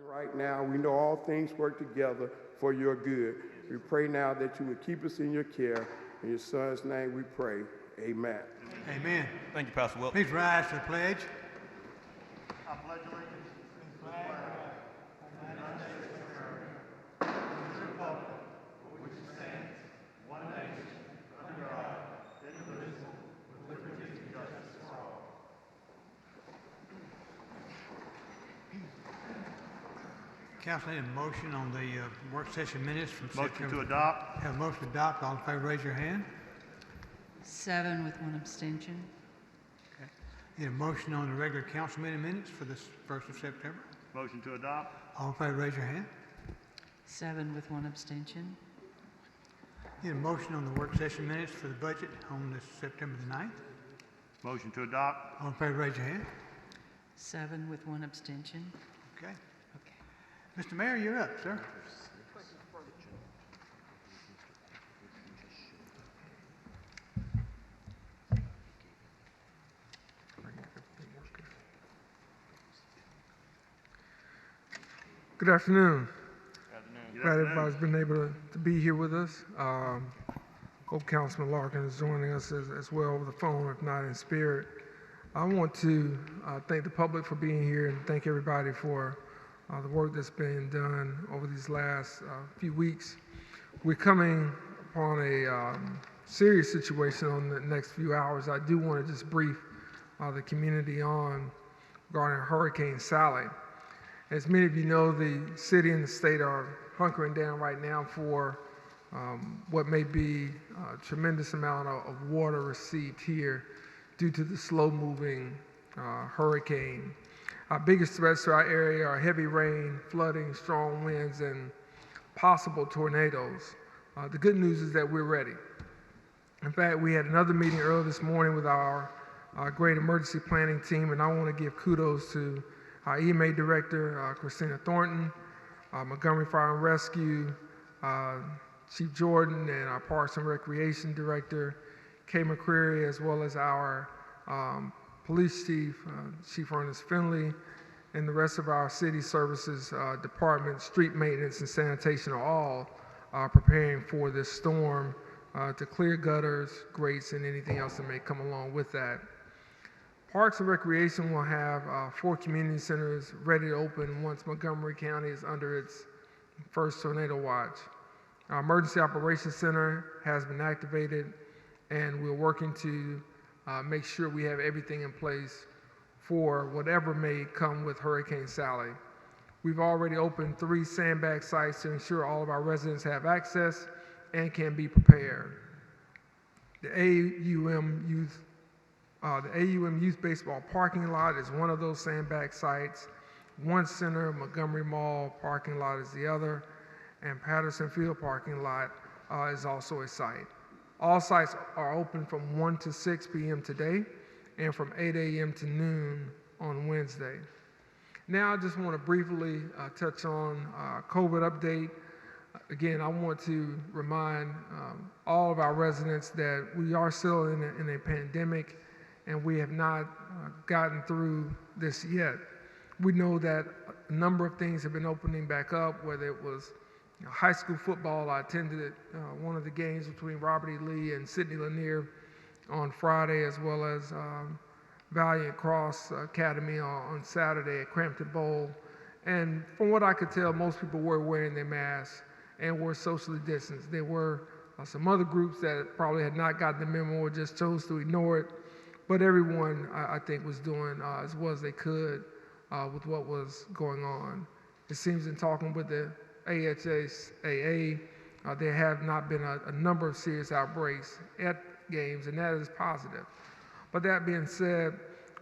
right now. We know all things work together for your good. We pray now that you would keep us in your care. In your son's name we pray. Amen. Amen. Thank you, Pastor Wilt. Please rise for the pledge. I pledge allegiance to the flag of the United States of America, and to the republic for which it stands, one nation, under God, indivisible, with liberty and justice for all. Council, need a motion on the work session minutes from Motion September. to adopt. Have a motion to adopt. All in favor, raise your hand. 7 with 1 abstention. Okay. Need a motion on the regular council meeting minutes for this 1st of September. Motion to adopt. All in favor, raise your hand. 7 with 1 abstention. Need a motion on the work session minutes for the budget on this September the 9th. Motion to adopt. All in favor, raise your hand. 7 with 1 abstention. Okay. Okay. Mr. Mayor, you're up, sir. Good afternoon. Good Glad afternoon. everybody's been able to be here with us. Hope Councilman Larkin is joining us as well over the phone, if not in spirit. I want to thank the public for being here and thank everybody for the work that's been done over these last few weeks. We're coming upon a serious situation on the next few hours. I do want to just brief the community on regarding Hurricane Sally. As many of you know, the city and the state are hunkering down right now for what may be a tremendous amount of water received here due to the slow-moving hurricane. Our biggest threats to our area are heavy rain, flooding, strong winds, and possible tornadoes. The good news is that we're ready. In fact, we had another meeting earlier this morning with our great emergency planning team, and I want to give kudos to our EMA Director, Christina Thornton, Montgomery Fire and Rescue, Chief Jordan, and our Parks and Recreation Director, Kay McCreary, as well as our Police Chief, Chief Ernest Finley, and the rest of our city services department, street maintenance and sanitation are all preparing for this storm to clear gutters, grates, and anything else that may come along with that. Parks and Recreation will have 4 community centers ready to open once Montgomery County is under its first tornado watch. Our Emergency Operations Center has been activated, and we're working to make sure we have everything in place for whatever may come with Hurricane Sally. We've already opened 3 sandbag sites to ensure all of our residents have access and can be prepared. The AUM Youth Baseball Parking Lot is one of those sandbag sites. One Center Montgomery Mall parking lot is the other, and Patterson Field parking lot is also a site. All sites are open from 1 to 6 p.m. today and from 8 a.m. to noon on Wednesday. Now I just want to briefly touch on COVID update. Again, I want to remind all of our residents that we are still in a pandemic, and we have not gotten through this yet. We know that a number of things have been opening back up, whether it was high school football. I attended one of the games between Robert E. Lee and Sidney Lanier on Friday, as well as Valiant Cross Academy on Saturday at Crampton Bowl. And from what I could tell, most people were wearing their masks and were socially distanced. There were some other groups that probably had not gotten the memo or just chose to ignore it. But everyone, I think, was doing as well as they could with what was going on. It seems in talking with the AHSAA, there have not been a number of serious outbreaks at games, and that is positive. But that being said,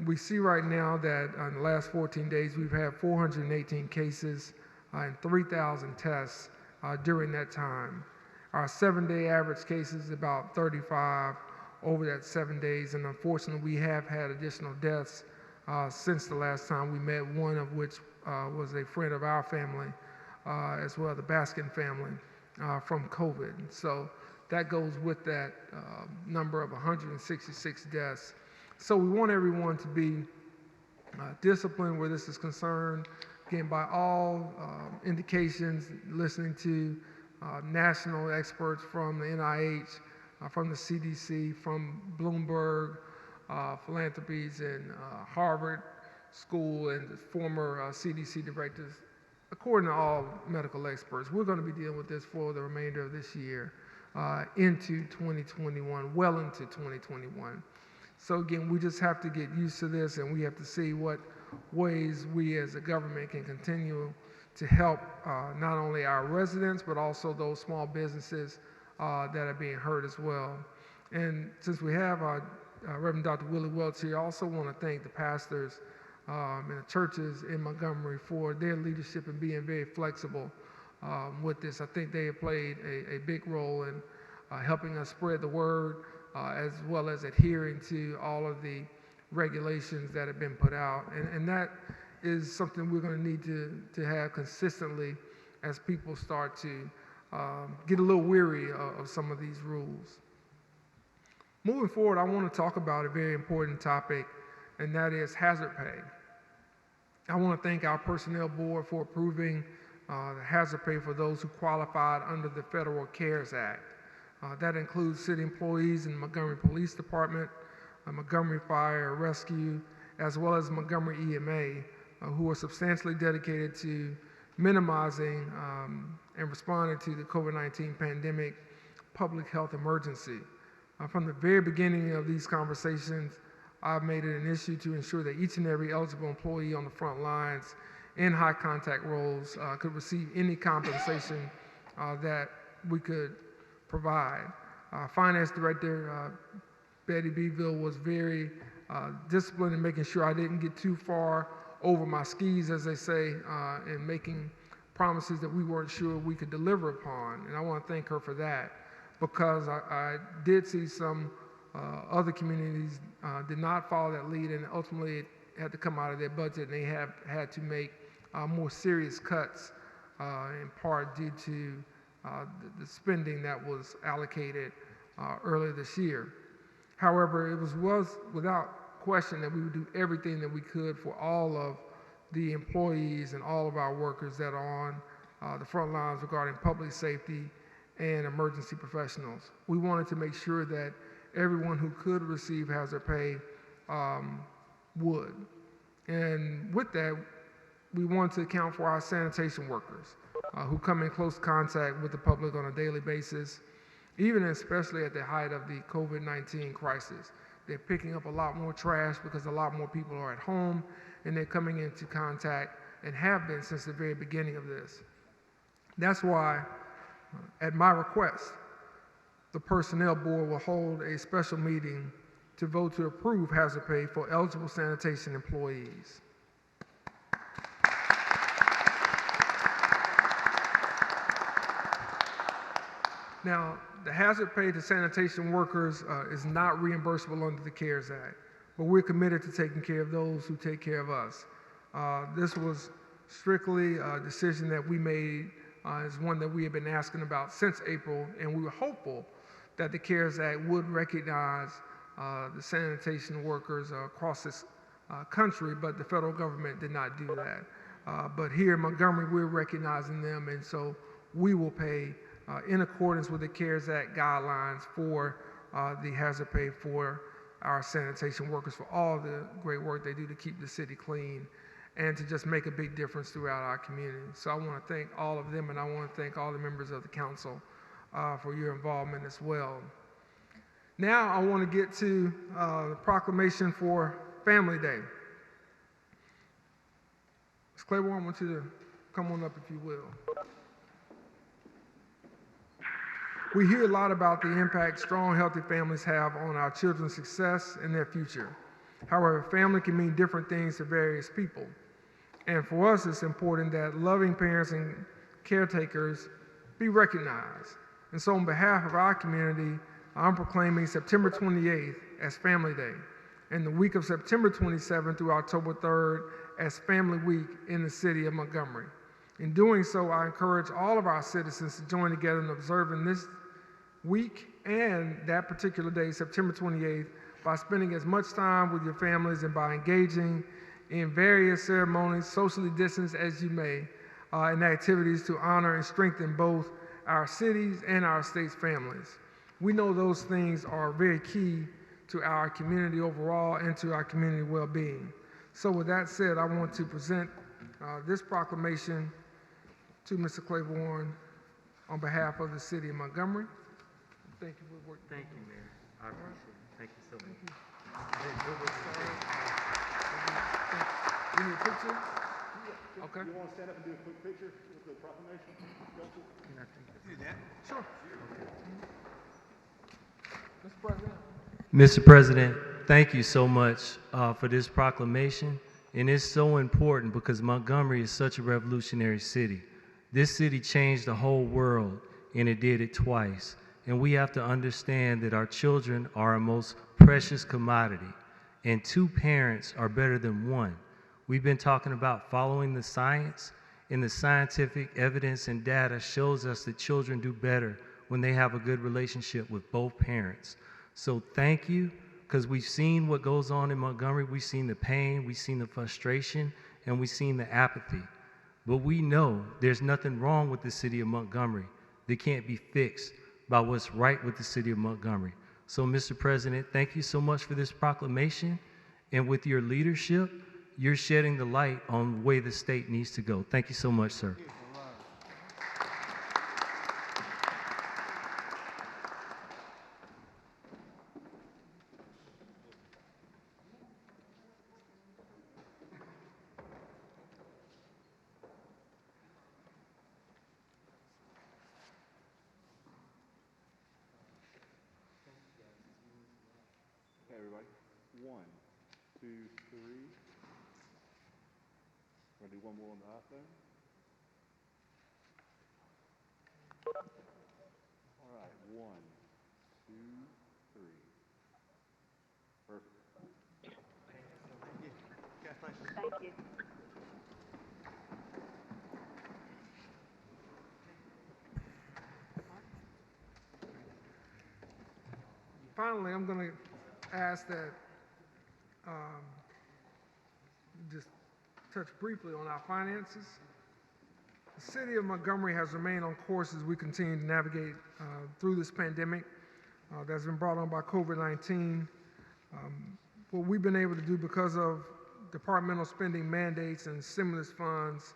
we see right now that in the last 14 days, we've had 418 cases and 3,000 tests during that time. Our 7-day average cases is about 35 over that 7 days, and unfortunately we have had additional deaths since the last time we met, one of which was a friend of our family, as well, the Baskin family, from COVID. So that goes with that number of 166 deaths. So we want everyone to be disciplined where this is concerned, Again, by all indications, listening to national experts from the NIH, from the CDC, from Bloomberg Philanthropies and Harvard School and the former CDC directors, according to all medical experts, we're going to be dealing with this for the remainder of this year into 2021, well into 2021. So again, we just have to get used to this, and we have to see what ways we as a government can continue to help not only our residents, but also those small businesses that are being hurt as well. And since we have Reverend Dr. Willie Welch here, I also want to thank the pastors and the churches in Montgomery for their leadership and being very flexible with this. I think they have played a big role in helping us spread the word, as well as adhering to all of the regulations that have been put out. And that is something we're going to need to have consistently as people start to get a little weary of some of these rules. Moving forward, I want to talk about a very important topic, and that is hazard pay. I want to thank our personnel board for approving the hazard pay for those who qualified under the Federal CARES Act. That includes city employees in the Montgomery Police Department, Montgomery Fire Rescue, as well as Montgomery EMA, who are substantially dedicated to minimizing and responding to the COVID-19 pandemic public health emergency. From the very beginning of these conversations, I've made it an issue to ensure that each and every eligible employee on the front lines in high contact roles could receive any compensation that we could provide. Finance Director Betty Beeville was very disciplined in making sure I didn't get too far over my skis, as they say, in making promises that we weren't sure we could deliver upon. And I want to thank her for that, because I did see some other communities did not follow that lead, and ultimately it had to come out of their budget, and they have had to make more serious cuts, in part due to the spending that was allocated earlier this year. However, it was without question that we would do everything that we could for all of the employees and all of our workers that are on the front lines regarding public safety and emergency professionals. We wanted to make sure that everyone who could receive hazard pay would. And with that, we want to account for our sanitation workers who come in close contact with the public on a daily basis, even and especially at the height of the COVID-19 crisis. They're picking up a lot more trash because a lot more people are at home, and they're coming into contact and have been since the very beginning of this. That's why, at my request, the Personnel Board will hold a special meeting to vote to approve hazard pay for eligible sanitation employees. Now, the hazard pay to sanitation workers is not reimbursable under the CARES Act, but we're committed to taking care of those who take care of us. This was strictly a decision that we made, is one that we have been asking about since April, and we were hopeful that the CARES Act would recognize the sanitation workers across this country, but the federal government did not do that. But here in Montgomery, we're recognizing them, and so we will pay in accordance with the CARES Act guidelines for the hazard pay for our sanitation workers for all the great work they do to keep the city clean and to just make a big difference throughout our community. So I want to thank all of them, and I want to thank all the members of the council for your involvement as well. Now I want to get to the proclamation for Family Day. Ms. Claiborne, I want you to come on up if you will. We hear a lot about the impact strong, healthy families have on our children's success and their future. However, family can mean different things to various people. And for us, it's important that loving parents and caretakers be recognized. And so on behalf of our community, I'm proclaiming September 28th as Family Day, and the week of September 27th through October 3rd as Family Week in the city of Montgomery. In doing so, I encourage all of our citizens to join together in observing this week and that particular day, September 28th, by spending as much time with your families and by engaging in various ceremonies, socially distanced as you may, and activities to honor and strengthen both our cities and our state's families. We know those things are very key to our community overall and to our community well-being. So with that said, I want to present this proclamation to Mr. Claiborne on behalf of the city of Montgomery. Thank you for working. Thank you, Mayor. I appreciate it. Thank you so much. You need a picture? Okay. You want to stand up and do a quick picture with the proclamation? Do that. Sure. Mr. President. Mr. President, thank you so much for this proclamation. And it's so important because Montgomery is such a revolutionary city. This city changed the whole world, and it did it twice. And we have to understand that our children are our most precious commodity, and 2 parents are better than 1. We've been talking about following the science, and the scientific evidence and data shows us that children do better when they have a good relationship with both parents. So thank you, because we've seen what goes on in Montgomery. We've seen the pain, we've seen the frustration, and we've seen the apathy. But we know there's nothing wrong with the city of Montgomery that can't be fixed by what's right with the city of Montgomery. So, Mr. President, thank you so much for this proclamation. And with your leadership, you're shedding the light on the way the state needs to go. Thank you so much, sir. Okay, everybody. 1, 2, 3. We're going to do one more on the iPhone. All right, 1, 2, 3. Perfect. Thank you. Finally, I'm going to ask that just touch briefly on our finances. The city of Montgomery has remained on course as we continue to navigate through this pandemic that's been brought on by COVID-19. What we've been able to do because of departmental spending mandates and stimulus funds,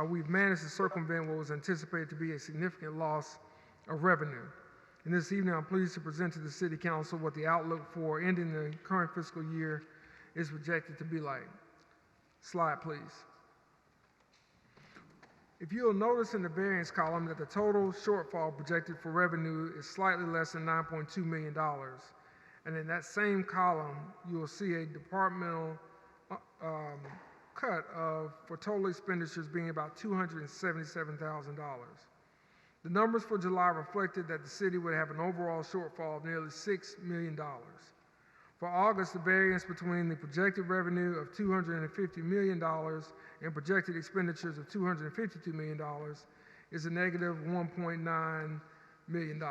we've managed to circumvent what was anticipated to be a significant loss of revenue. And this evening, I'm pleased to present to the City Council what the outlook for ending the current fiscal year is projected to be like. Slide, please. If you'll notice in the variance column that the total shortfall projected for revenue is slightly less than $9.2 million. And in that same column, you will see a departmental cut for total expenditures being about $277,000. The numbers for July reflected that the city would have an overall shortfall of nearly $6 million. For August, the variance between the projected revenue of $250 million and projected expenditures of $252 million is a negative $1.9 million.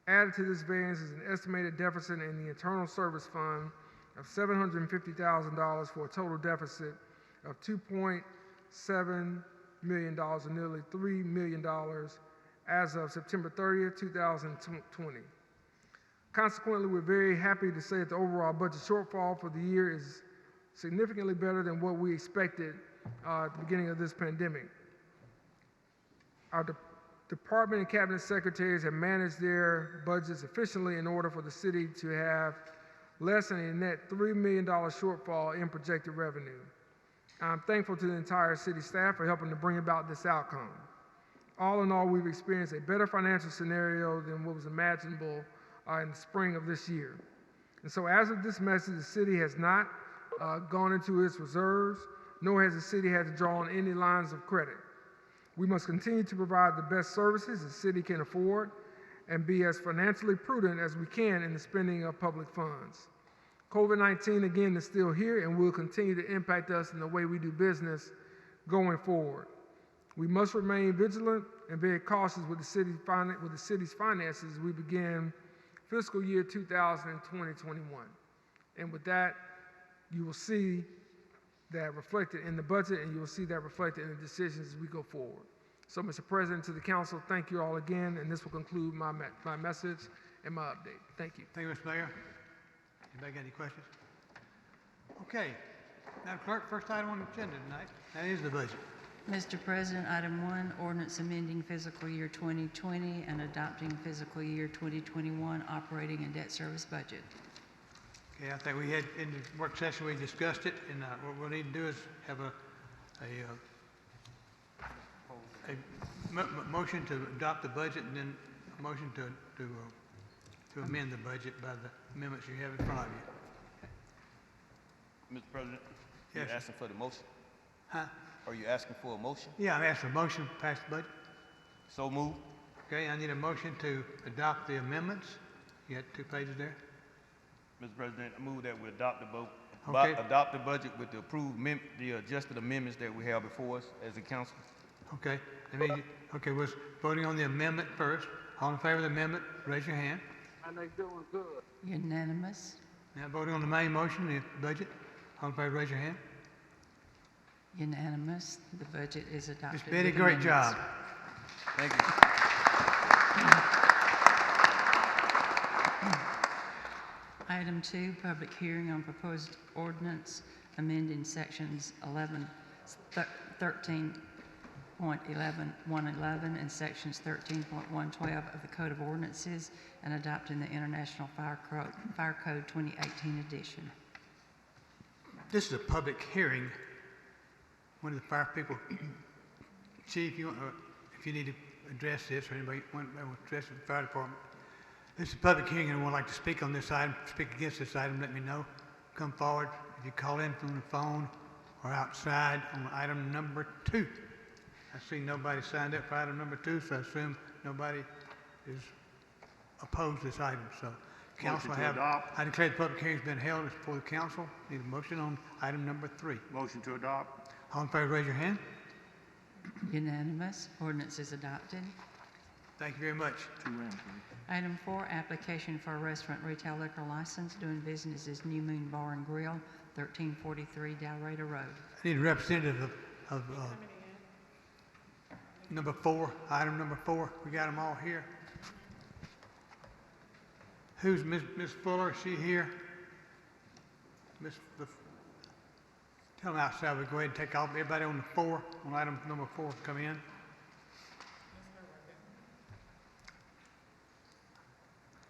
Added to this variance is an estimated deficit in the Internal Service Fund of $750,000 for a total deficit of $2.7 million, or nearly $3 million as of September 30th, 2020. Consequently, we're very happy to say that the overall budget shortfall for the year is significantly better than what we expected at the beginning of this pandemic. Our department and cabinet secretaries have managed their budgets efficiently in order for the city to have less than a net $3 million shortfall in projected revenue. I'm thankful to the entire city staff for helping to bring about this outcome. All in all, we've experienced a better financial scenario than what was imaginable in the spring of this year. And so as of this message, the city has not gone into its reserves, nor has the city had to draw on any lines of credit. We must continue to provide the best services the city can afford and be as financially prudent as we can in the spending of public funds. COVID-19, again, is still here and will continue to impact us in the way we do business going forward. We must remain vigilant and very cautious with the city's finances as we begin fiscal year 2020-21. And with that, you will see that reflected in the budget, and you will see that reflected in the decisions as we go forward. So, Mr. President, to the council, thank you all again, and this will conclude my message and my update. Thank you. Thank you, Mr. Mayor. Anybody got any questions? Okay. Madam Clerk, first item on the agenda tonight, that is the budget. Mr. President, item 1, ordinance amending fiscal year 2020 and adopting fiscal year 2021 operating and debt service budget. Okay, I think we had, in the work session, we discussed it, and what we'll need to do is have a motion to adopt the budget, and then a motion to amend the budget by the amendments you have in front of you. Mr. President, Yes, you're sir. asking for the motion? Huh? Are you asking for a motion? Yeah, I'm asking for a motion to pass the budget. So move. Okay, I need a motion to adopt the amendments. You got 2 pages there. Mr. President, I move that we adopt the vote. Okay. Adopt the budget with the approved, the adjusted amendments that we have before us as a council. Okay, okay, we're voting on the amendment first. All in favor of the amendment, raise your hand. Unanimous. Now voting on the main motion, the budget. All in favor, raise your hand. Unanimous. The budget is adopted. Miss Betty, with great amendments. job. Thank you. Item 2, public hearing on proposed ordinance amending sections 13.11.111 and sections 13.112 of the Code of Ordinances and adopting the International Fire Code 2018 edition. This is a public hearing. One of the fire people, Chief, if you need to address this, or anybody want to address it in the fire department. This is a public hearing, and would like to speak on this item, speak against this item, let me know. Come forward. If you call in from the phone or outside on item number 2. I see nobody signed up for item number 2, so I assume nobody is opposed to this item. So, council, I declare the public hearing's been held. It's before the council. Need a motion on item number 3. Motion to adopt. All in favor, raise your hand. Unanimous. Ordinance is adopted. Thank you very much. Item 4, application for a restaurant retail liquor license doing business as New Moon Bar and Grill, 1343 Dalrata Road. I need a representative of number 4, item number 4. We got them all here. Who's Miss Fuller? Is she here? Tell them outside. We go ahead and take off. Everybody on the 4, on item number 4, come in.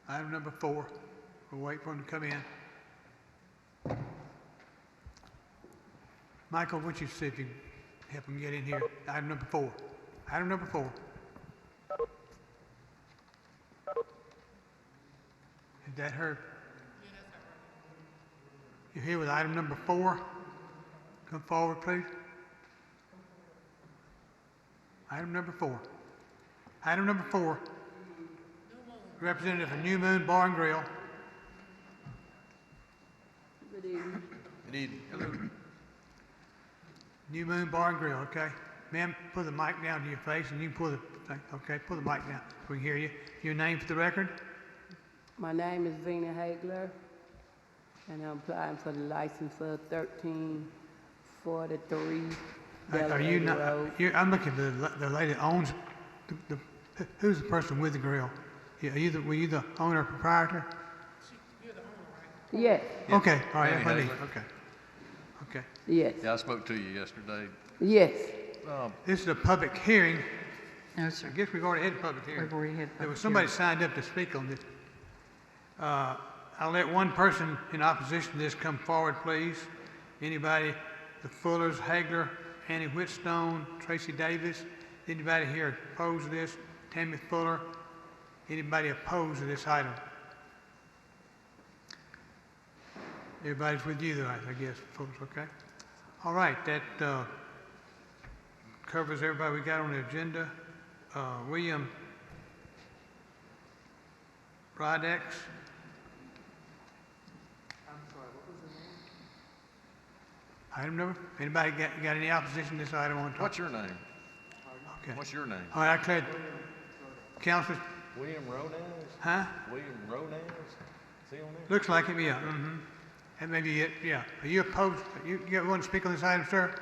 Item number 4. We'll wait for them to come in. Michael, would you see if you can help them get in here? Item number 4. Item number 4. Is that her? You're here with item number 4. Come forward, please. Item number 4. Item number 4. Representative of New Moon Bar and Grill. Good evening. Hello. New Moon Bar and Grill, okay? Ma'am, put the mic down to your face and you can pull the thing. Okay, pull the mic down so we can hear you. Your name for the record? My name is Vina Hagler, and I'm applying for the license for 1343 Are you Delaware not? Road. I'm looking for the lady that owns who's the person with the grill? Were you the owner or proprietor? Yes, Okay, all right, Danny that's what I need. Hagler. Okay. yes, Yeah, I spoke to you yesterday. yes. This is a public hearing. No, sir. I guess we've already had a public hearing. We've already had There was public somebody hearing. signed up to speak on this. I'll let one person in opposition to this come forward, please. Anybody? The Fullers, Hagler, Annie Whitstone, Tracy Davis. Anybody here opposed to this? Tammy Fuller. Anybody opposed to this item? Everybody's with you, though, I guess, folks. Okay. All right. That covers everybody we got on the agenda. William Rodex. Item number? Anybody got any opposition to this item on top? What's your name? Okay. What's your name? All right, I declare, Councilors, William Rodaz? huh? William Rodaz? Is he on there? Looks like him, yeah. Mm-hmm. And maybe, yeah. Are you opposed? You want to speak on this item, sir?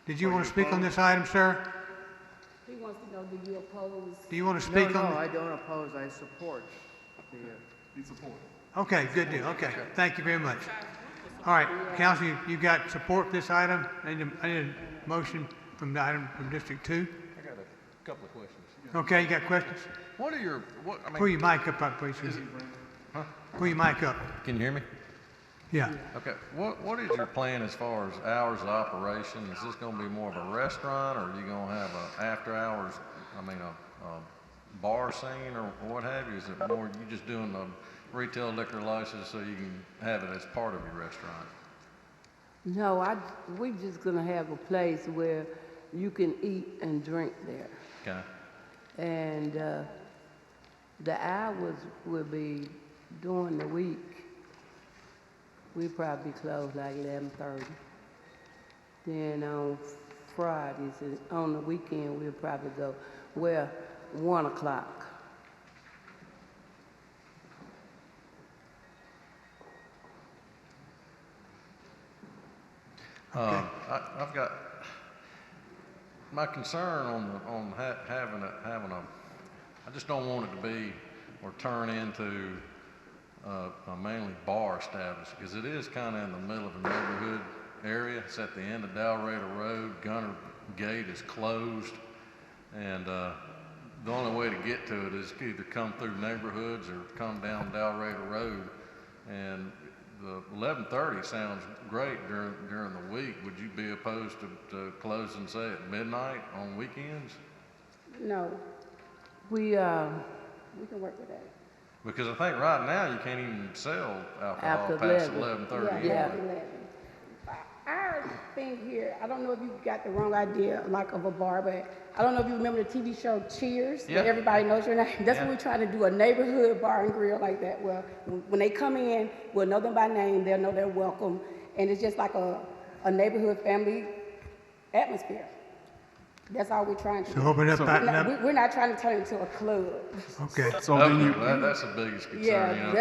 Did you want to speak on this item, sir? He wants to know, do you oppose? Do you want to speak on? I don't oppose. I support the. You support. Okay, good deal. Okay, thank you very much. All right, Council, you got support for this item? I need a motion from the item from District 2. I got a couple of questions. Okay, you got questions? What are your, Pull your mic up, please. Pull your mic up. can you hear me? Yeah. Okay, what is your plan as far as hours of operation? Is this gonna be more of a restaurant, or are you gonna have a after hours, a bar scene, or what have you? Is it more, you just doing a retail liquor license so you can have it as part of your restaurant? No, we just gonna have a place where you can eat and drink there. Okay, And the hours will be during the week. We probably close like 11:30. Then on Fridays and on the weekend we'll probably go 1 o'clock. I've got, my concern on having a, I just don't want it to be or turn into a mainly bar establishment, because it is kind of in the middle of a neighborhood area. It's at the end of Dalrata Road. Gunner Gate is closed, and the only way to get to it is either come through neighborhoods or come down Dalrata Road. And the 11:30 sounds great during the week. Would you be opposed to closing, say, at midnight on weekends? No, we can work with that. Because I think right now you can't even sell alcohol After past 11. 11:30. Yeah. 11. Our thing here, I don't know if you got the wrong idea, like of a bar, but I don't know if you remember the TV show Cheers, Yeah. where everybody knows your name. That's Yeah. what we're trying to do, a neighborhood bar and grill like that. Well, when they come in, we'll know them by name, they'll know they're welcome, and it's just like a neighborhood family atmosphere. That's all we're trying to So do. open up, tighten up. We're not trying to turn it into a club. Okay. So then you, That's the biggest concern. Yeah, you know,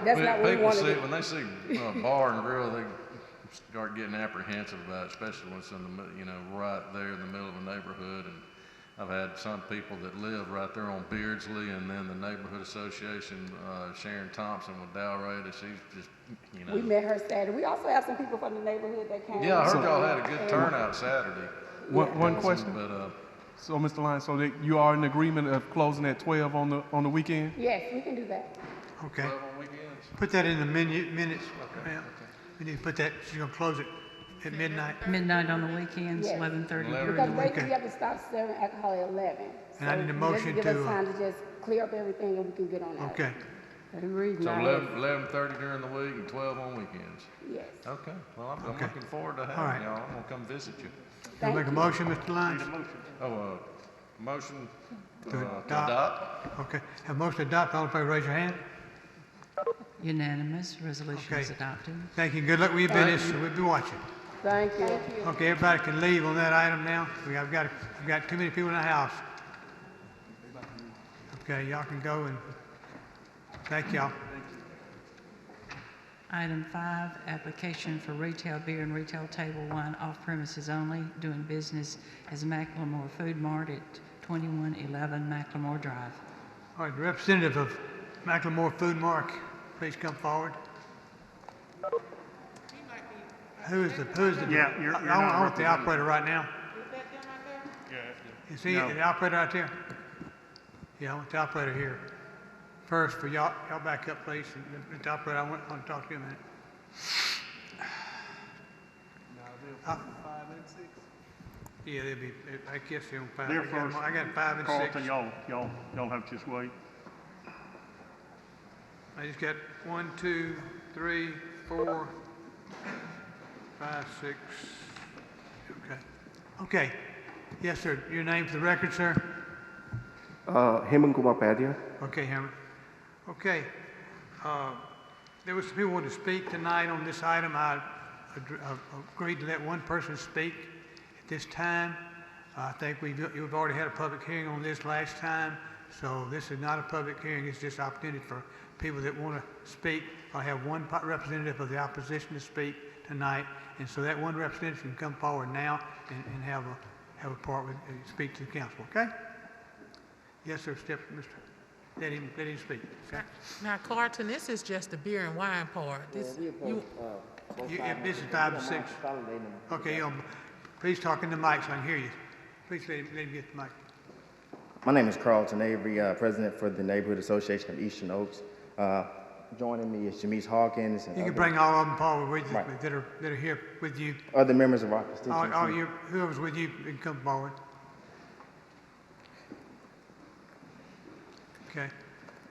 that's not what we people wanna see, do. when they see bar and grill, they start getting apprehensive about it, especially when it's in right there in the middle of a neighborhood. And I've had some people that live right there on Beardsley, and then the neighborhood association, Sharon Thompson with Dalrata, she's just, We met her Saturday. We also have some people from the neighborhood that came. Yeah, I heard y'all had a good turnout Saturday. one question. But, So, Mr. Lyons, so that you are in agreement of closing at 12 on the weekend? Yes, we can do that. Okay. 12 on weekends? Put that in the minutes, ma'am. We need to put that, she's gonna close it at midnight. Midnight on the weekends, Yes. 11:30 11. during the Because week. basically you have to stop serving alcohol at 11. And I need a So motion just give to, us time to just clear up everything and we can get on out. Okay. The reason So I 11:30 during the week and 12 on weekends? Yes. Okay, well, I'm Okay. looking forward to All right. having y'all. I'm gonna come visit you. You'll make a you. motion, Mr. Lyons? Oh, motion To to adopt. adopt? Okay. Have motion to adopt, all in favor, raise your hand. Unanimous, resolution is Okay. adopted. Thank you, good luck with your business, we'll be watching. Thank you. Okay, everybody can leave on that item now. I've got too many people in the house. Okay, y'all can go, and thank y'all. Item 5, application for retail beer and retail table wine off premises only, doing business as Macklemore Food Mart at 2111 Macklemore Drive. All right, the representative of Macklemore Food Mart, please come forward. Who is the, Yeah, you're I not want the operator right now. Is he No. the operator out there? Yeah, I want the operator here. First, for y'all back up, please. And the operator, I want to talk to you a minute. Yeah, they'll be, I guess they're on 5. They're I got first. I got 5 and 6. Carlton, y'all have to just wait. I just got 1, 2, 3, 4, 5, 6. Okay. Okay. Yes, sir. Your name for the record, sir? Hemant Kumar Padya. Okay, Hammond. Okay. There was some people wanting to speak tonight on this item. I agreed to let one person speak at this time. I think you've already had a public hearing on this last time. So this is not a public hearing, it's just opportunity for people that want to speak. I have one representative of the opposition to speak tonight, and so that one representative can come forward now and have a part with, speak to the council, okay? Yes, sir, Mr. Let him speak. Okay? Now, Carlton, this is just the beer and wine part. This, This is 5 to 6. Okay, please talk in the mic so I can hear you. Please let him get the mic. My name is Carlton Avery, President for the Neighborhood Association of Eastern Oaks. Joining me is Jamise Hawkins. And you can bring all of them forward with you, right, that are here with you. Other members of our constituency. Whoever's with you can come forward. Okay.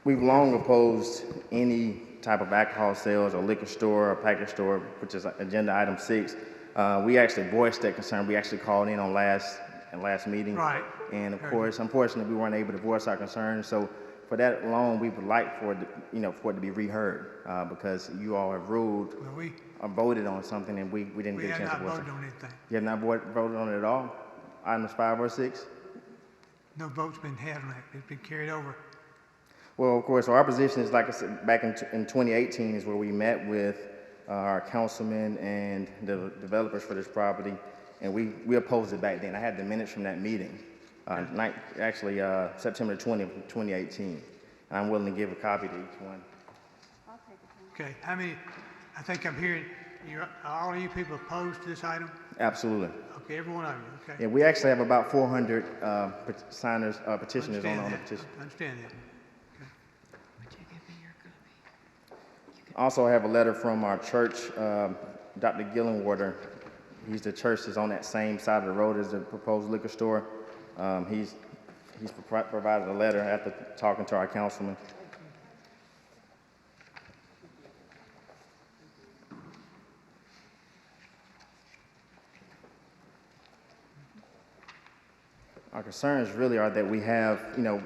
We've long opposed any type of alcohol sales or liquor store or package store, which is agenda item 6. We actually voiced that concern. We actually called in on last meeting. Right. And of course, unfortunately, we weren't able to voice our concerns. So for that alone, we would like for it to be reheard because you all have ruled or voted on something and we didn't get a chance to voice it. We have not voted on anything. You have not voted on it at all? Items 5 or 6? No vote's been had on it. It's been carried over. Well, of course, our position is, like I said, back in 2018 is where we met with our councilman and the developers for this property, and we opposed it back then. I had the minutes from that meeting, September 20th, 2018. And I'm willing to give a copy to each one. Okay, how many, I think I'm hearing, all of you people opposed to this item? Absolutely. Okay, every one of you, okay. Yeah, we actually have about 400 petitioners on the petition. I understand that. Also, I have a letter from our church, Dr. Gillenwater. He's the church that's on that same side of the road as the proposed liquor store. He's provided a letter after talking to our councilman. Our concerns really are that we have, in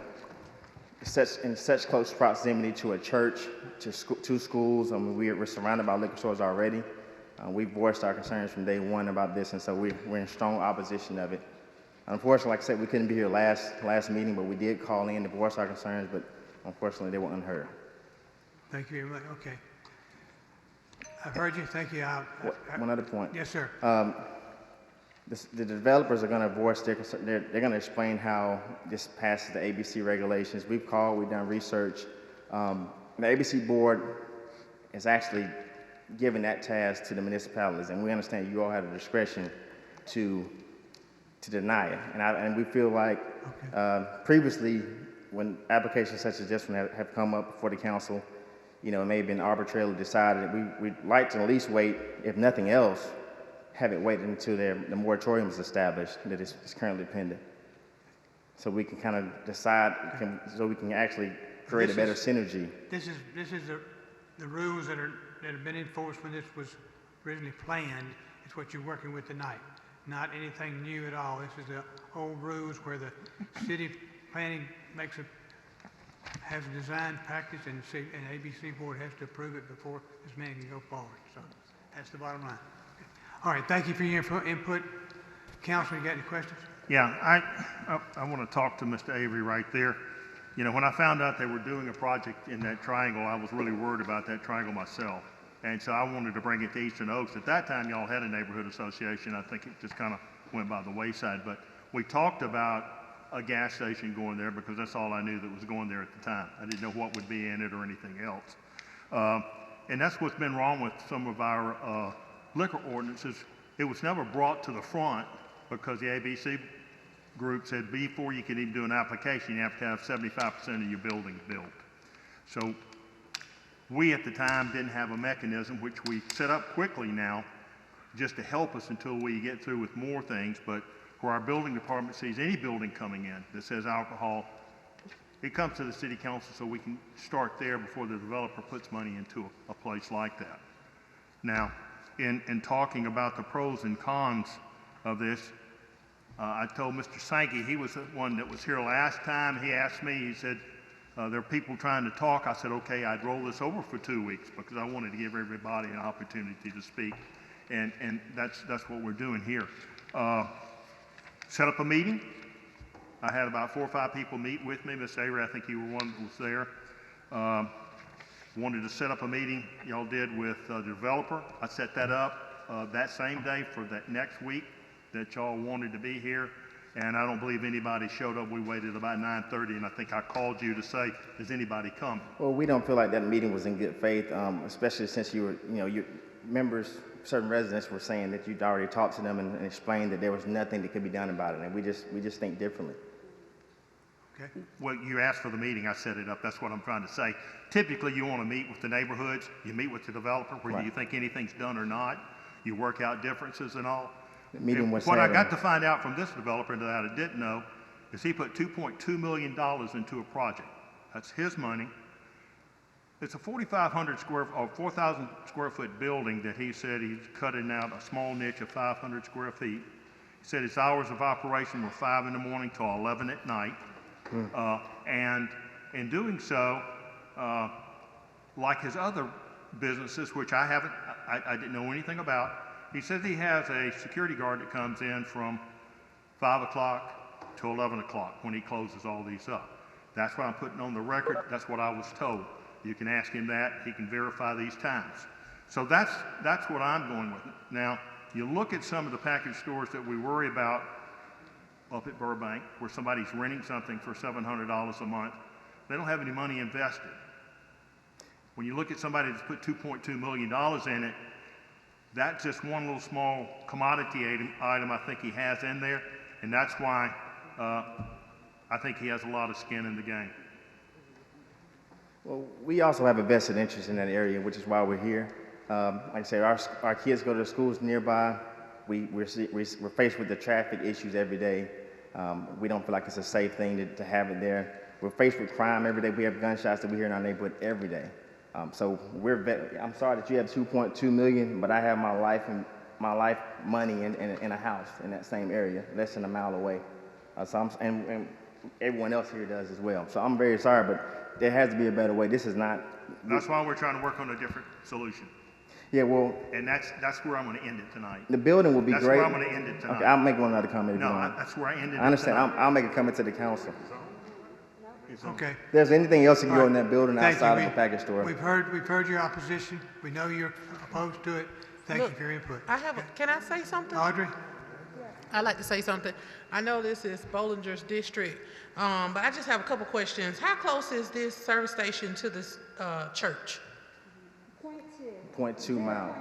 such close proximity to a church, to schools. I mean, we're surrounded by liquor stores already. We've voiced our concerns from day one about this, and so we're in strong opposition of it. Unfortunately, like I said, we couldn't be here last meeting, but we did call in to voice our concerns, but unfortunately, they were unheard. Thank you very much. Okay. I've heard you. Thank you. One other point. Yes, sir. The developers are going to voice their concern. They're going to explain how this passes the ABC regulations. We've done research. The ABC board is actually giving that task to the municipalities, and we understand you all have the discretion to deny it. And we feel like previously, when applications such as this one have come up before the council, it may have been arbitrarily decided. We'd like to at least wait, if nothing else, have it wait until the moratorium is established that is currently pending. So we can kind of decide, so we can actually create a better synergy. This is the rules that have been enforced when this was originally planned. It's what you're working with tonight. Not anything new at all. This is the old rules where the city planning has a design package and ABC board has to approve it before this man can go forward. So that's the bottom line. All right, thank you for your input. Councilor, you got any questions? Yeah, I want to talk to Mr. Avery right there. When I found out they were doing a project in that triangle, I was really worried about that triangle myself. And so I wanted to bring it to Eastern Oaks. At that time, y'all had a neighborhood association. I think it just kind of went by the wayside. But we talked about a gas station going there because that's all I knew that was going there at the time. I didn't know what would be in it or anything else. And that's what's been wrong with some of our liquor ordinances. It was never brought to the front because the ABC group said before you can even do an application, you have to have 75% of your building built. So we at the time didn't have a mechanism, which we set up quickly now just to help us until we get through with more things. But where our building department sees any building coming in that says alcohol, it comes to the city council so we can start there before the developer puts money into a place like that. Now, in talking about the pros and cons of this, I told Mr. Sankey, he was the one that was here last time. He asked me, he said, there are people trying to talk. I said, okay, I'd roll this over for 2 weeks because I wanted to give everybody an opportunity to speak. And that's what we're doing here. Set up a meeting. I had about 4 or 5 people meet with me. Mr. Avery, I think you were one that was there. Wanted to set up a meeting, y'all did, with the developer. I set that up that same day for that next week that y'all wanted to be here, and I don't believe anybody showed up. We waited about 9:30, and I think I called you to say, "Does anybody come?" Well, we don't feel like that meeting was in good faith, especially since you were, your members, certain residents were saying that you'd already talked to them and explained that there was nothing that could be done about it, and we just think differently. Okay. Well, you asked for the meeting, I set it up. That's what I'm trying to say. Typically, you want to meet with the neighborhoods, you meet with the developer, whether you think anything's done or not. You work out differences and all. The meeting was what I Saturday. got to find out from this developer that I didn't know is he put $2.2 million into a project. That's his money. It's a 4,500 square or 4,000 square foot building that he said he's cutting out a small niche of 500 square feet. He said his hours of operation were 5 in the morning till 11 at night. And in doing so, like his other businesses, which I didn't know anything about, he says he has a security guard that comes in from 5 o'clock to 11 o'clock when he closes all these up. That's what I'm putting on the record. That's what I was told. You can ask him that. He can verify these times. So that's what I'm going with. Now, you look at some of the package stores that we worry about up at Burbank, where somebody's renting something for $700 a month. They don't have any money invested. When you look at somebody that's put $2.2 million in it, that's just one little small commodity item I think he has in there, and that's why I think he has a lot of skin in the game. Well, we also have a vested interest in that area, which is why we're here. Like I said, our kids go to schools nearby. We're faced with the traffic issues every day. We don't feel like it's a safe thing to have it there. We're faced with crime every day. We have gunshots that we hear in our neighborhood every day. So I'm sorry that you have 2.2 million, but I have my life money in a house in that same area, less than a mile away. And everyone else here does as well. So I'm very sorry, but there has to be a better way. This is not. That's why we're trying to work on a different solution. Yeah, well. And that's where I'm going to end it tonight. The building will be that's great. That's where I'm going to end it tonight. Okay, I'll make one other comment. No, that's where I ended it. I understand. Tonight. I'll make a comment to the council. Okay. If there's anything else you can go in that building Thank outside you. of the package store. We've heard your opposition. We know you're opposed to it. Thank you for your input. Can I say something? Audrey? I'd like to say something. I know this is Bollinger's district, but I just have a couple questions. How close is this service station to this church? 0.2 mile.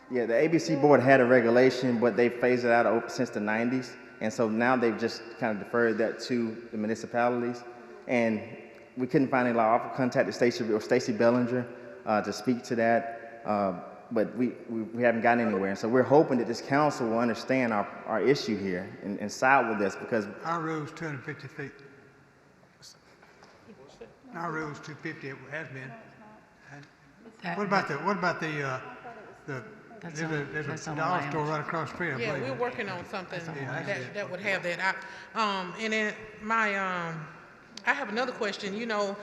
Yeah, the ABC board had a regulation, but they phased it out since the 90s. And so now they've just kind of deferred that to the municipalities. And we couldn't find any law. I contacted Stacey Bellinger to speak to that, but we haven't gotten anywhere. And so we're hoping that this council will understand our issue here and side with us, because our rule is 250 feet. Our rule is 250. It has been. What about the there's a dollar store right across the street, I believe. We're working on something that would have that. And then I have another question. You know,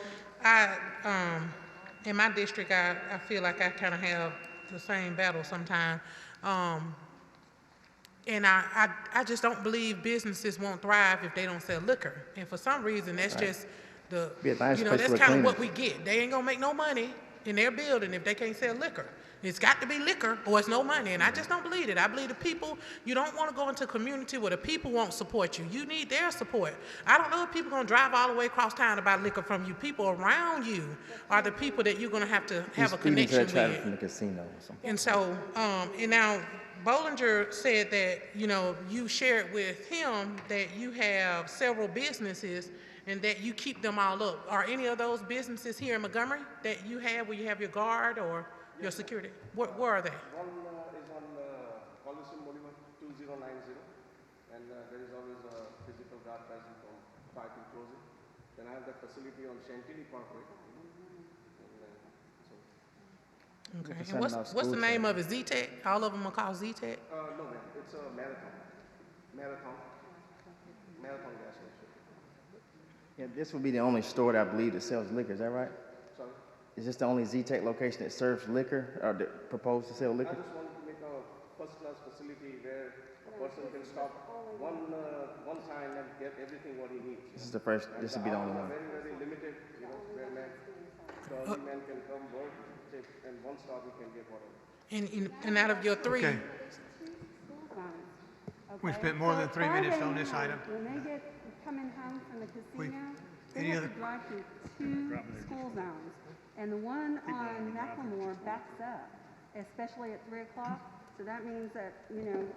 in my district, I feel like I kind of have the same battle sometimes. And I just don't believe businesses won't thrive if they don't sell liquor. And for some reason, that's just that's kind of what we get. They ain't gonna make no money in their building if they can't sell liquor. It's got to be liquor or it's no money, and I just don't believe it. I believe the people, you don't want to go into a community where the people won't support you. You need their support. I don't know if people are going to drive all the way across town to buy liquor from you. People around you are the people that you're going to have a connection with. From the casino or something. And so, and now Bollinger said that, you shared with him that you have several businesses and that you keep them all up. Are any of those businesses here in Montgomery that you have where you have your guard or your security? Where are they? One is on Coliseum Boulevard 2090, and there is always a physical guard present from 5 to closing. Then I have the facility on Chantilly Parkway. Okay. And what's the name of it? Z-Tech? All of them are called Z-Tech? No, ma'am. It's a Marathon. Marathon gas station. Yeah, this will be the only store that I believe that sells liquor. Is that right? Sorry? Is this the only Z-Tech location that serves liquor or that proposed to sell liquor? I just wanted to make a first-class facility where a person can stop one sign and get everything what he needs. This is the first, this will be the only one. Very, very limited, where every man can come work, and one stop he can get whatever. And out of your three, Okay. We spent more than 3 minutes on this item. When they get coming home from the casino, they any have other- to drive through 2 school zones. And the one on Macklemore backs up, especially at 3 o'clock. So that means that,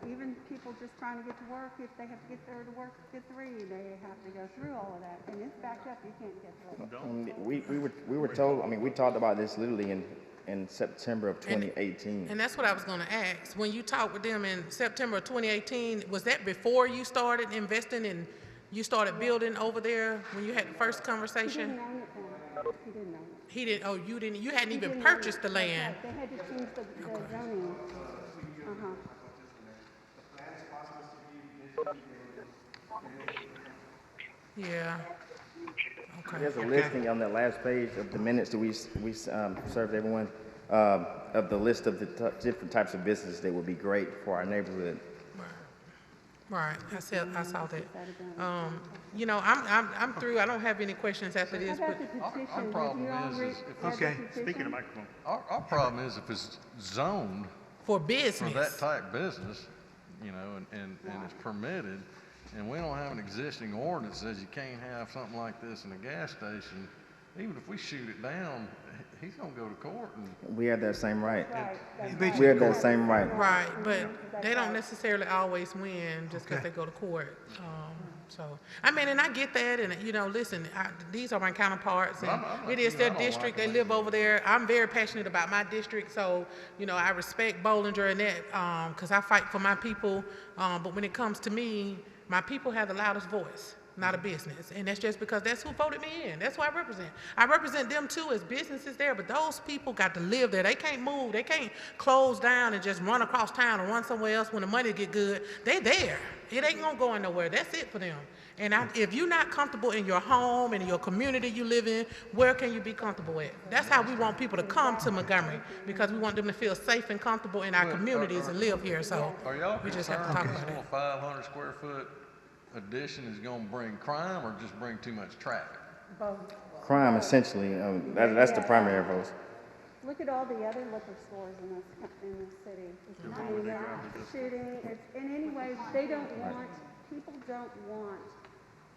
even people just trying to get to work, if they have to get there to work at 3, they have to go through all of that. And it's backed up, you can't get through. We were told, we talked about this literally in September of 2018. and that's what I was going to ask. When you talked with them in September of 2018, was that before you started investing and you started building over there when you had the first conversation? He didn't own it then. He didn't own it. He didn't. Oh, you didn't. You hadn't He even didn't own purchased it. the land. That's right. They had to change the zoning. Yeah. Okay. There's a listing on that last page of the minutes that we served everyone, of the list of the different types of businesses that would be great for our neighborhood. Right. I saw that. I'm through. I don't have any questions after this. But Our problem is Okay. Speaking of microphone. our problem is if it's zoned for business, for that type business, and it's permitted, and we don't have an existing ordinance that says you can't have something like this in a gas station, even if we shoot it down, he's gonna go to court and. We have that same right. Right. We have that same right. right, but they don't necessarily always win just because they go to court. And I get that, and listen, these are my counterparts, and it is their district. They live over there. I'm very passionate about my district, so I respect Bollinger and that because I fight for my people. But when it comes to me, my people have the loudest voice, not a business, and that's just because that's who voted me in. That's who I represent. I represent them too as businesses there, but those people got to live there. They can't move. They can't close down and just run across town and run somewhere else when the money get good. They there. It ain't gonna go nowhere. That's it for them. And if you're not comfortable in your home and in your community you live in, where can you be comfortable at? That's how we want people to come to Montgomery, because we want them to feel safe and comfortable in our communities and live here. So Are y'all we just have to talk about concerned it. a 500 square foot addition is gonna bring crime or just bring too much traffic? Crime, essentially, that's the primary focus. Look at all the other liquor stores in this city. I mean, they're shooting, in any way, people don't want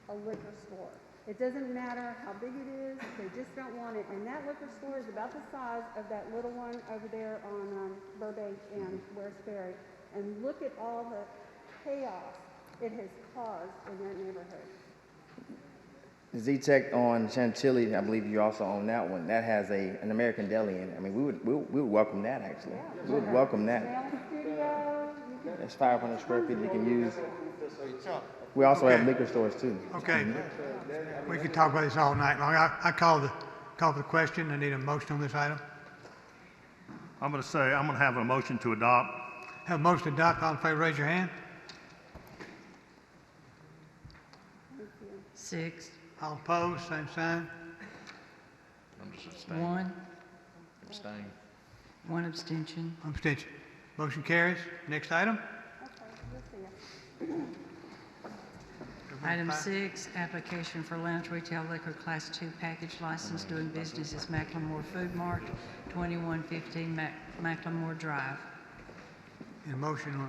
a liquor store. It doesn't matter how big it is, they just don't want it. And that liquor store is about the size of that little one over there on Burbank and West Ferry. And look at all the chaos it has caused in that neighborhood. Z-Tech on Chantilly, I believe you also own that one. That has an American deli in it. I mean, we would welcome that, actually. We would welcome that. That's 500 square feet you can use. We also have liquor stores, too. Okay. We could talk about this all night long. I call for the question. I need a motion on this item. I'm going to have a motion to adopt. Have a motion to adopt. All in favor, raise your hand. 6, All opposed, same sign. I'm just abstaining. 1, Abstain. 1 abstention. Abstention. Motion carries. Next item. Item 6, application for lounge retail liquor Class 2 package license doing business as Macklemore Food Mart, 2115 Macklemore Drive. And motion,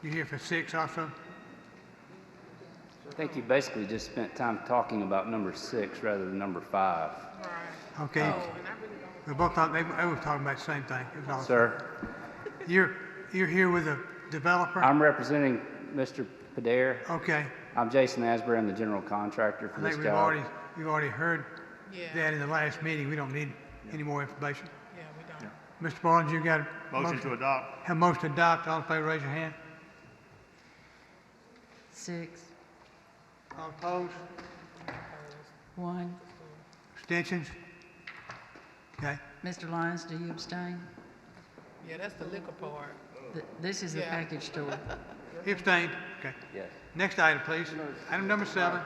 you here for 6 also? I think you basically just spent time talking about number 6 rather than number 5. Okay. We both thought they were talking about the same thing. It was awesome. Sir? You're here with a developer? I'm representing Mr. Padare. Okay. I'm Jason Asbury. I'm the general contractor for I this think job. we've already heard that in the last meeting. We don't need any more information. Yeah, we don't. Mr. Barnes, you got a Motion to adopt. Have a motion to adopt. All in favor, raise your hand. 6, All opposed? 1. Abstentions? Okay. Mr. Lyons, do you abstain? Yeah, that's the liquor part. This is the Yeah. package store. He abstained. Okay. Yes. Next item, please. Item number 7.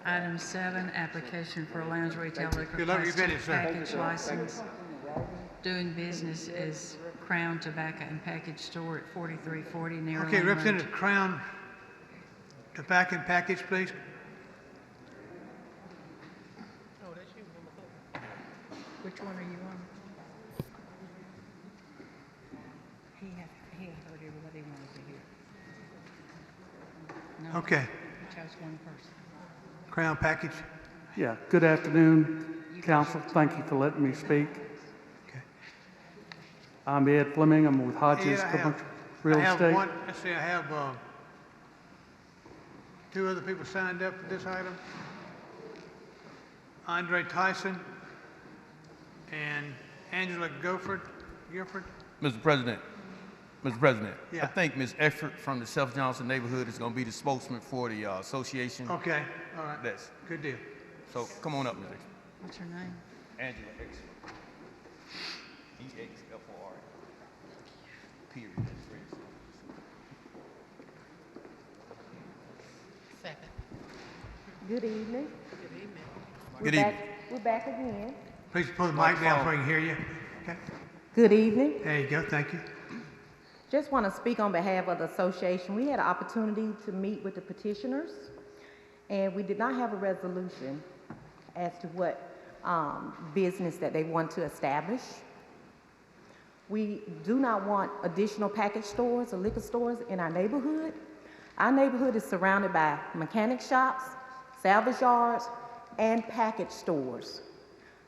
Item 7, application for a lounge retail liquor Good luck, Class you 2 finished, sir. package license doing business as Crown Tobacco and Package Store at 4340 Narrow Okay, Lane Road. Representative Crown, tobacco and package, please. Which one are you on? He had heard everybody wanted to hear. No. Okay. He chose one person. Crown package. Yeah, good afternoon, council. Thank you for letting me speak. Okay. I'm Ed Fleming. I'm with Hodges Ed, Commercial Real I have Estate. one, let's see, I have two other people signed up for this item. Andre Tyson and Angela Guilford. Mr. President, Yeah. I think Ms. Eckford from the South Johnson neighborhood is going to be the spokesman for the association. Okay, all right. That's Good deal. so. Come on up, Ms. Eckford. What's her name? Angela Eckford. EXFOR. Period. Second. Good evening. Good evening. We're back again. Please pull the mic down so I can hear you. Okay. Good evening. There you go. Thank you. Just want to speak on behalf of the association. We had an opportunity to meet with the petitioners, and we did not have a resolution as to what business that they want to establish. We do not want additional package stores or liquor stores in our neighborhood. Our neighborhood is surrounded by mechanic shops, salvage yards, and package stores.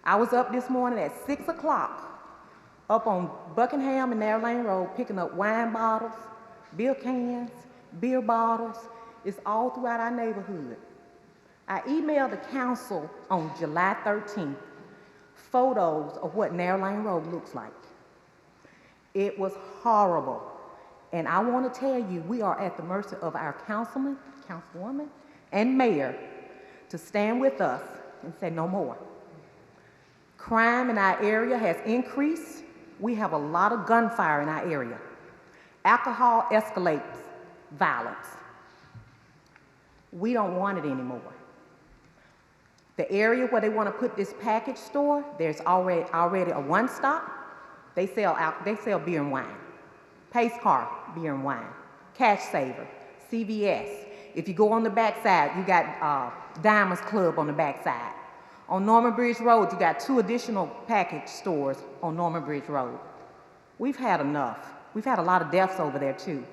I was up this morning at 6 o'clock up on Buckingham and Narrow Lane Road picking up wine bottles, beer cans, beer bottles. It's all throughout our neighborhood. I emailed the council on July 13th photos of what Narrow Lane Road looks like. It was horrible. And I want to tell you, we are at the mercy of our councilman, councilwoman, and mayor to stand with us and say no more. Crime in our area has increased. We have a lot of gunfire in our area. Alcohol escalates violence. We don't want it anymore. The area where they want to put this package store, there's already a one-stop. They sell beer and wine. Pace Car, beer and wine. Cash Saver, CVS. If you go on the backside, you got Diamonds Club on the backside. On Norman Bridge Road, you got 2 additional package stores on Norman Bridge Road. We've had enough. We've had a lot of deaths over there too.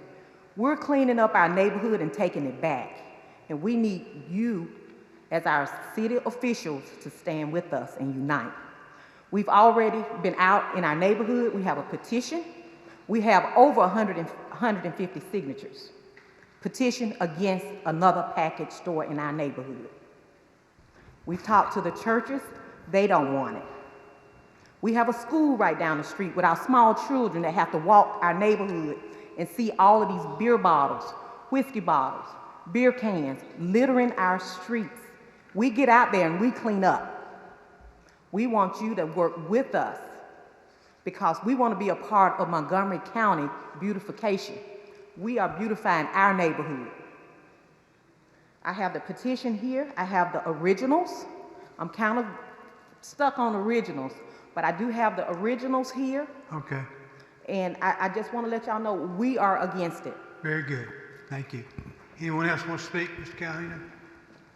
We're cleaning up our neighborhood and taking it back. And we need you as our city officials to stand with us and unite. We've already been out in our neighborhood. We have a petition. We have over 150 signatures. Petition against another package store in our neighborhood. We've talked to the churches. They don't want it. We have a school right down the street with our small children that have to walk our neighborhood and see all of these beer bottles, whiskey bottles, beer cans littering our streets. We get out there and we clean up. We want you to work with us because we want to be a part of Montgomery County beautification. We are beautifying our neighborhood. I have the petition here. I have the originals. I'm kind of stuck on originals, but I do have the originals here. Okay. And I just want to let y'all know we are against it. Very good. Thank you. Anyone else want to speak, Mr. Calhoun?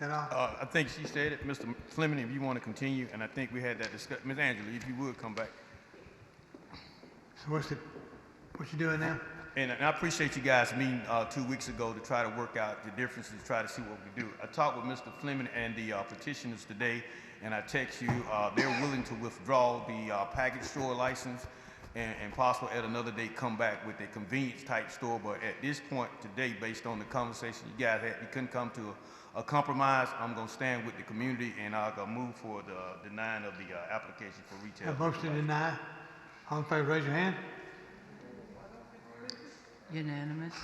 At all? I think she said it, Mr. Fleming, if you want to continue, and I think we had that discussion. Ms. Angela, if you would come back. So what you doing now? And I appreciate you guys meeting 2 weeks ago to try to work out the differences, try to see what we do. I talked with Mr. Fleming and the petitioners today, and I text you, they're willing to withdraw the package store license and possibly at another date come back with a convenience type store. But at this point today, based on the conversation you guys had, you couldn't come to a compromise. I'm going to stand with the community and I'll go move for the denying of the application for retail. Have motion to deny. All in favor, raise your hand. Unanimous.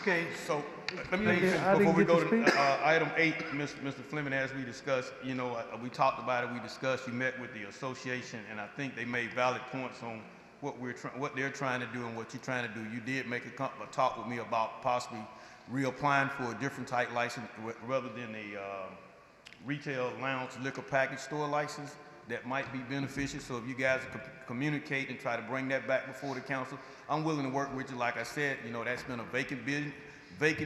Okay. So let me before we go to item 8, Mr. Fleming, as we discussed, you know, we talked about it, we discussed, you met with the association, and I think they made valid points on what they're trying to do and what you're trying to do. You did make a talk with me about possibly reapplying for a different type license rather than a retail lounge liquor package store license that might be beneficial. So if you guys could communicate and try to bring that back before the council, I'm willing to work with you. Like I said, you know, that's been a vacant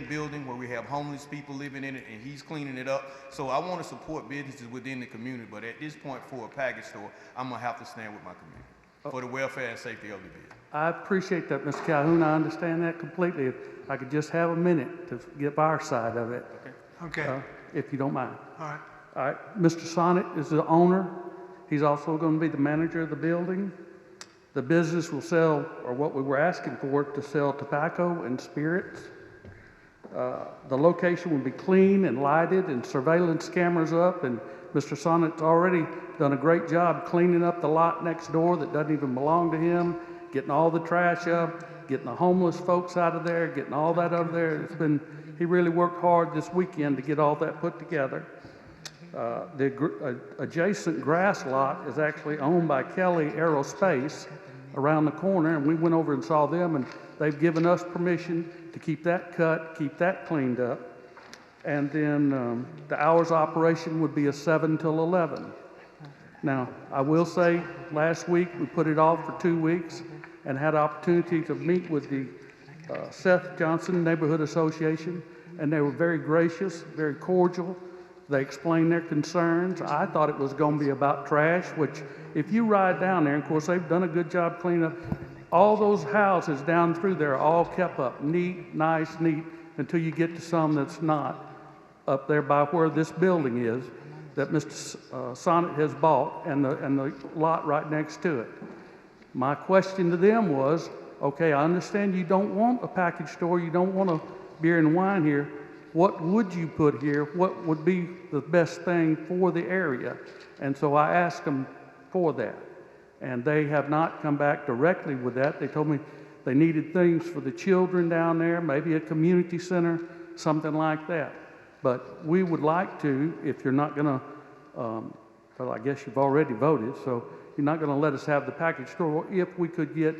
building where we have homeless people living in it, and he's cleaning it up. So I want to support businesses within the community, but at this point, for a package store, I'm gonna have to stand with my community for the welfare and safety of the business. I appreciate that, Mr. Calhoun. I understand that completely. If I could just have a minute to get by our side of it. Okay. If you don't mind. All right. All right. Mr. Sonnet is the owner. He's also going to be the manager of the building. The business will sell, or what we were asking for, to sell tobacco and spirits. The location will be clean and lighted and surveillance cameras up, and Mr. Sonnet's already done a great job cleaning up the lot next door that doesn't even belong to him, getting all the trash up, getting the homeless folks out of there, getting all that out of there. He really worked hard this weekend to get all that put together. The adjacent grass lot is actually owned by Kelly Aerospace around the corner, and we went over and saw them, and they've given us permission to keep that cut, keep that cleaned up. And then the hours of operation would be a 7 till 11. Now, I will say, last week we put it off for 2 weeks and had an opportunity to meet with the Seth Johnson Neighborhood Association, and they were very gracious, very cordial. They explained their concerns. I thought it was going to be about trash, which if you ride down there, of course, they've done a good job cleaning up. All those houses down through there are all kept up, neat, nice, neat, until you get to some that's not up there by where this building is that Mr. Sonnet has bought, and the lot right next to it. My question to them was, okay, I understand you don't want a package store, you don't want a beer and wine here. What would you put here? What would be the best thing for the area? And so I asked them for that. And they have not come back directly with that. They told me they needed things for the children down there, maybe a community center, something like that. But we would like to, if you're not going to, well, I guess you've already voted, so you're not going to let us have the package store, if we could get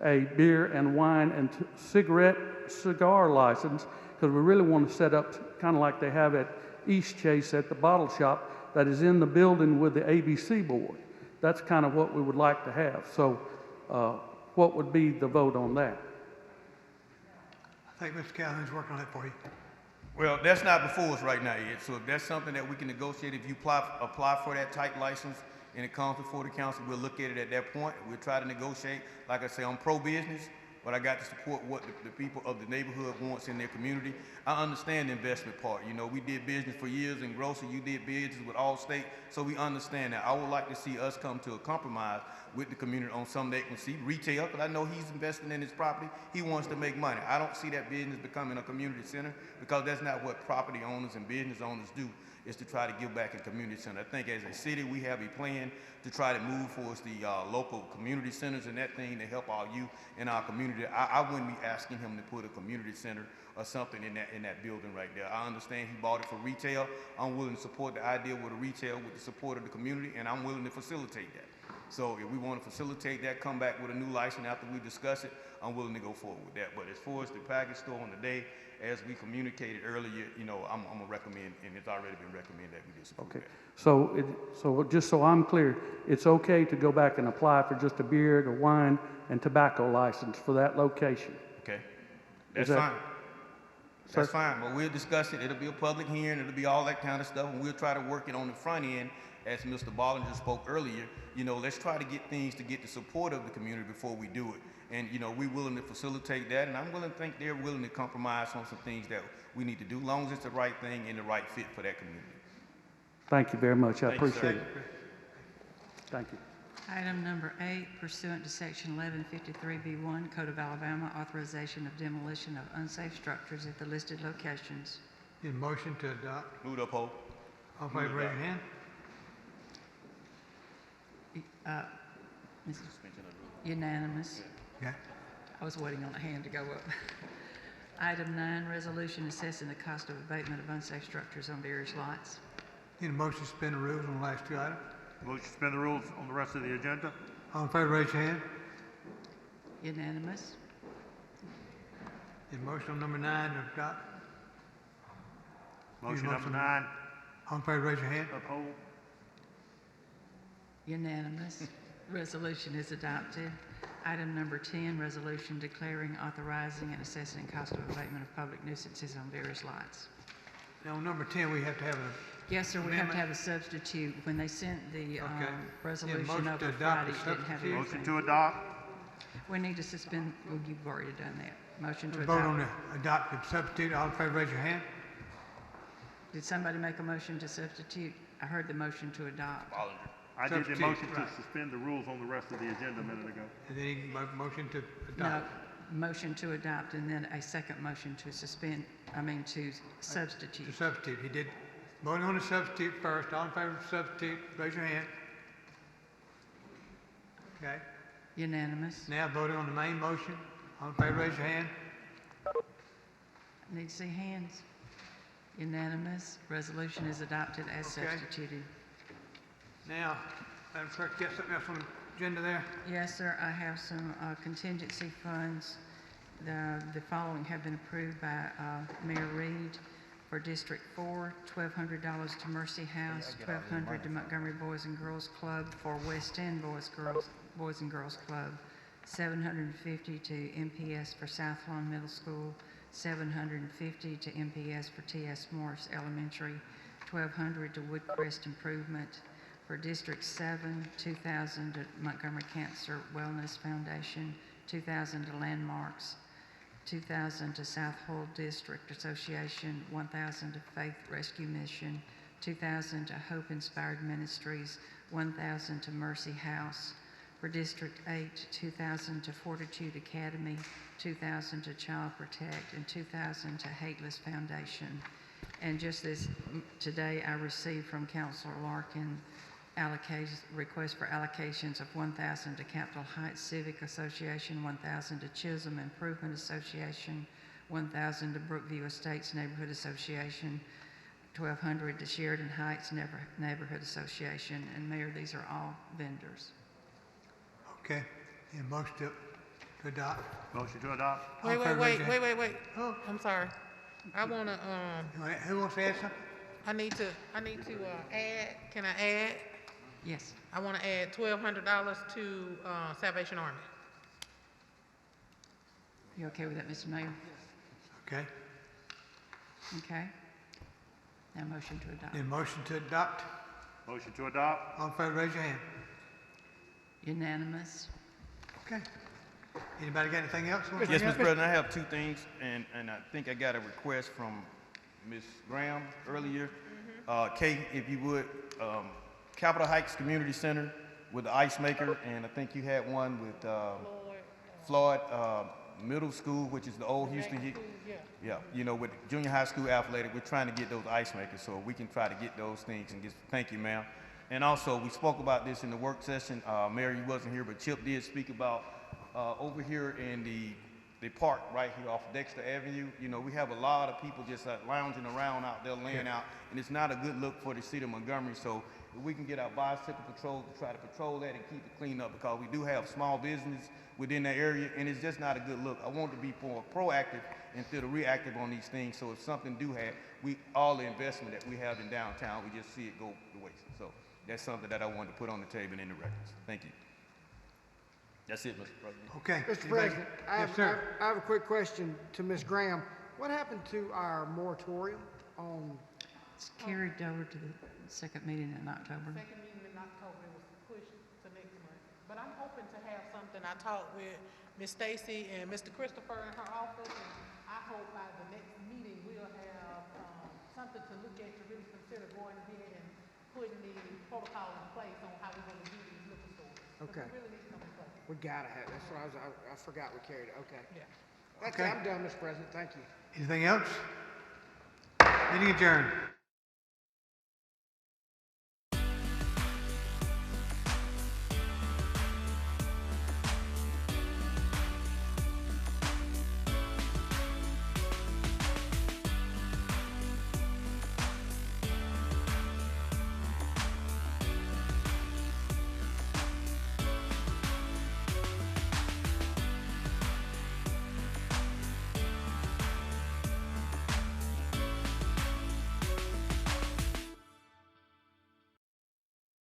a beer and wine and cigar license, because we really want to set up kind of like they have at East Chase at the bottle shop that is in the building with the ABC board. That's kind of what we would like to have. So what would be the vote on that? I think Mr. Calhoun's working on that for you. Well, that's not before us right now, Ed. So if that's something that we can negotiate, if you apply for that type license and it comes before the council, we'll look at it at that point. We'll try to negotiate. Like I say, I'm pro-business, but I got to support what the people of the neighborhood wants in their community. I understand the investment part. You know, we did business for years in grocery. You did business with Allstate, so we understand that. I would like to see us come to a compromise with the community on something they can see. Retail, because I know he's investing in his property. He wants to make money. I don't see that business becoming a community center, because that's not what property owners and business owners do, is to try to give back in community center. I think as a city, we have a plan to try to move towards the local community centers and that thing to help our youth in our community. I wouldn't be asking him to put a community center or something in that building right there. I understand he bought it for retail. I'm willing to support the idea with the retail, with the support of the community, and I'm willing to facilitate that. So if we want to facilitate that, come back with a new license after we discuss it, I'm willing to go forward with that. But as far as the package store on the day, as we communicated earlier, you know, I'm gonna recommend, and it's already been recommended that we disapprove Okay. that. So just so I'm clear, it's okay to go back and apply for just a beer, the wine, and tobacco license for that location? Okay, that's that- fine. That's fine, but we'll discuss it. It'll be a public hearing. It'll be all that kind of stuff, and we'll try to work it on the front end. As Mr. Bollinger spoke earlier, you know, let's try to get things to get the support of the community before we do it. And, you know, we're willing to facilitate that, and I'm willing to think they're willing to compromise on some things that we need to do, as long as it's the right thing and the right fit for that community. Thank you very much. I Thank you, sir. appreciate it. Thank you. Item number 8, pursuant to Section 1153B1 Code of Alabama, authorization of demolition of unsafe structures at the listed locations. Need a motion to adopt. Move to uphold. All in favor, raise your hand. Unanimous. Okay. I was waiting on a hand to go up. Item 9, resolution assessing the cost of abatement of unsafe structures on various lots. Need a motion to suspend the rules on the last two items. Motion to suspend the rules on the rest of the agenda. All in favor, raise your hand. Unanimous. Need a motion on number 9 to adopt. Motion number 9. All in favor, raise your hand. Uphold. Unanimous. Resolution is adopted. Item number 10, resolution declaring, authorizing, and assessing cost of abatement of public nuisances on various lots. Now, on number 10, we have to have a Yes, sir, we have amendment. to have a substitute. When they sent the Okay. resolution motion to over adopt Friday, the it didn't have substitute. everything. Motion to adopt. We need to suspend, well, you've already done that. Motion to Vote on adopt. the adopted substitute. All in favor, raise your hand. Did somebody make a motion to substitute? I heard the motion to adopt. I did the Substitute, motion to right. suspend the rules on the rest of the agenda a minute ago. And then you can motion to No, adopt. motion to adopt and then a second motion to suspend, to substitute. To substitute. He did voting on the substitute first. All in favor of the substitute, raise your hand. Okay. Unanimous. Now voting on the main motion. All in favor, raise your hand. Need to see hands. Unanimous. Resolution is adopted as Okay. substituted. Now, Madam Clerk, you got something else on the agenda there? Yes, sir, I have some contingency funds. The following have been approved by Mayor Reed. For District 4, $1,200 to Mercy House, $1,200 to Montgomery Boys and Girls Club. For West End Boys and Girls Club, $750 to MPS for South Lawn Middle School, $750 to MPS for T.S. Morris Elementary, $1,200 to Woodcrest Improvement. For District 7, $2,000 to Montgomery Cancer Wellness Foundation, $2,000 to Landmarks, $2,000 to South Hull District Association, $1,000 to Faith Rescue Mission, $2,000 to Hope Inspired Ministries, $1,000 to Mercy House. For District 8, $2,000 to Fortitude Academy, $2,000 to Child Protect, and $2,000 to Hateless Foundation. And just today, I received from Councilor Larkin request for allocations of $1,000 to Capitol Heights Civic Association, $1,000 to Chisholm Improvement Association, $1,000 to Brookview Estates Neighborhood Association, $1,200 to Sheridan Heights Neighborhood Association. And Mayor, these are all vendors. Okay. And motion to adopt. Motion to adopt. Wait. Oh, I'm sorry. I wanna, Who wants to add something? I need to add, can I add? Yes. I wanna add $1,200 to, Salvation Army. You okay with that, Mr. Mayor? Okay. Okay. Now motion to adopt. Then motion to adopt. Motion to adopt. All in favor, raise your hand. Unanimous. Okay. Anybody got anything else? Yes, Mr. President, I have two things, and I think I got a request from Ms. Graham earlier. Kate, if you would, Capitol Heights Community Center with the ice maker, and I think you had one with Floyd Middle School, which is the old Houston. Yeah, with junior high school athletic, we're trying to get those ice makers, so we can try to get those things and thank you, ma'am. And also, we spoke about this in the work session. Mary, you wasn't here, but Chip did speak about over here in the park right here off Dexter Avenue. We have a lot of people just lounging around out there, laying out, and it's not a good look for the city of Montgomery. So if we can get our bicycle patrol to try to patrol that and keep it clean up, because we do have small business within that area, and it's just not a good look. I want to be more proactive instead of reactive on these things. So if something do have, all the investment that we have in downtown, we just see it go to waste. So that's something that I wanted to put on the table and in the records. Thank you. That's it, Mr. President. Okay. Mr. President, I have a quick question to Ms. Graham. What happened to our moratorium on? It's carried over to the second meeting in October. Second meeting in October, it was pushed to next month. But I'm hoping to have something. I talked with Ms. Stacy and Mr. Christopher in her office, and I hope by the next meeting we'll have something to look at to really consider going ahead and putting the protocol in place on how we're going to do these liquor stores. Okay. We really need to come in place. We gotta have, that's what I forgot we carried it, okay. Yeah. That's Okay. it, I'm done, Mr. President, thank you. Anything else? Meeting adjourned.